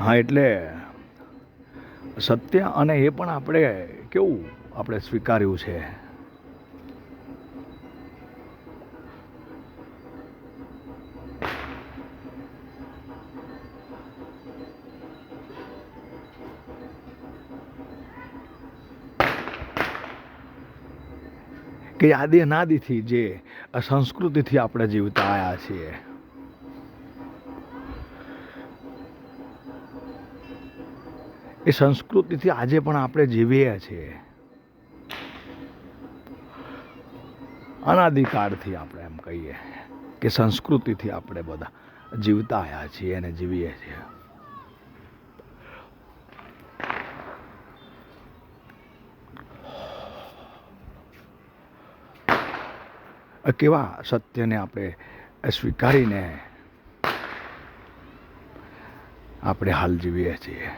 હા, એટલે સત્ય, અને એ પણ આપણે કેવું આપણે સ્વીકાર્યું છે કે આદિ અનાદિથી જે સંસ્કૃતિથી આપણે જીવતા આવ્યા છીએ, એ સંસ્કૃતિથી આજે પણ આપણે જીવીએ છીએ. અનાદિકાળથી આપણે એમ કહીએ કે સંસ્કૃતિથી આપણે બધા જીવતા આવ્યા છીએ અને જીવીએ છીએ. કેવા સત્યને આપણે સ્વીકારીને આપણે હાલ જીવીએ છીએ.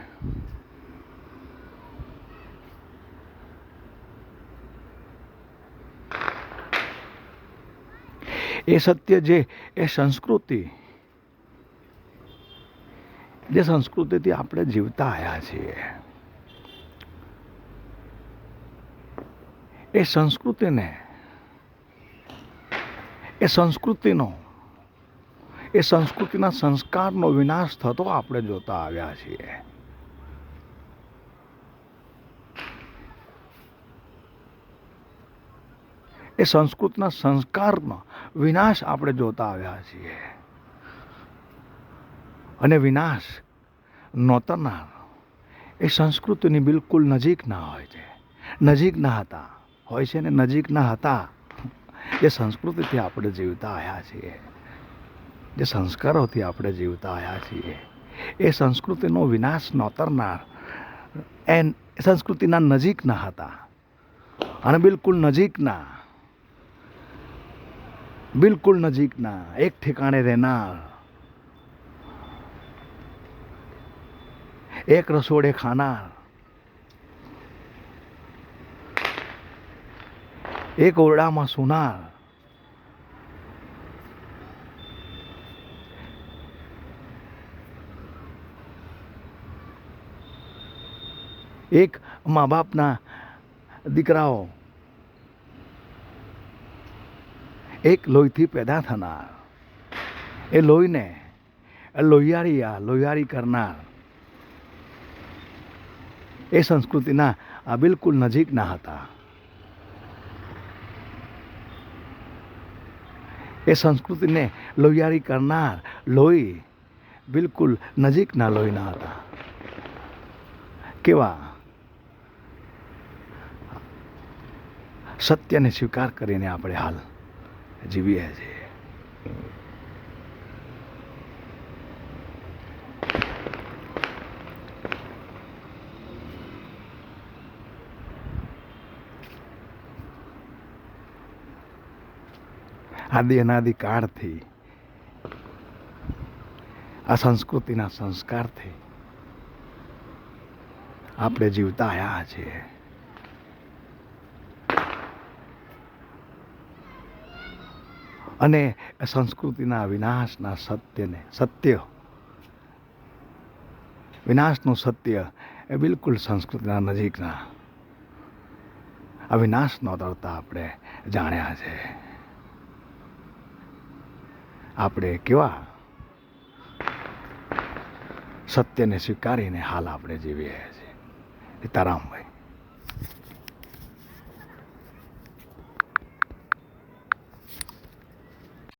એ સત્ય એ સંસ્કૃતિ, જે સંસ્કૃતિથી આપણે જીવતા આવ્યા છીએ, એ સંસ્કૃતિને, એ સંસ્કૃતિના સંસ્કારનો વિનાશ થતો આપણે જોતા આવ્યા છીએ. એ સંસ્કૃતિના સંસ્કારનો વિનાશ આપણે જોતા આવ્યા છીએ. અને વિનાશ નોતરનાર એ સંસ્કૃતિની બિલકુલ નજીક ના હોય છે. નજીક ના હતા, હોય છે ને, નજીક ના હતા. જે સંસ્કૃતિથી આપણે જીવતા આવ્યા છીએ, જે સંસ્કારોથી આપણે જીવતા આવ્યા છીએ, એ સંસ્કૃતિનો વિનાશ નોતરનાર એ સંસ્કૃતિના નજીકના હતા. અને બિલકુલ નજીકના એક ઠેકાણે રહેનાર, એક રસોડે ખાનાર, એક ઓરડામાં સૂનાર, એક મા બાપના દીકરાઓ, એક લોહીથી પેદા થનાર, એ લોહીને લોહિયારી કરનાર, એ સંસ્કૃતિના આ બિલકુલ નજીકના હતા. એ સંસ્કૃતિને લોહિયારી કરનાર લોહી બિલકુલ નજીકના લોહીના હતા. કેવા સત્યને સ્વીકાર કરીને આપણે હાલ જીવીએ છીએ. આદિ અનાદિ કાળથી આ સંસ્કૃતિના સંસ્કારથી આપણે જીવતા આવ્યા છીએ. અને સંસ્કૃતિના વિનાશના વિનાશનું સત્ય એ બિલકુલ સંસ્કૃતિના નજીકના અવિનાશ નોતરતા આપણે જાણ્યા છે. આપણે કેવા સત્યને સ્વીકારીને હાલ આપણે જીવીએ છીએ. સીતારામભાઈ.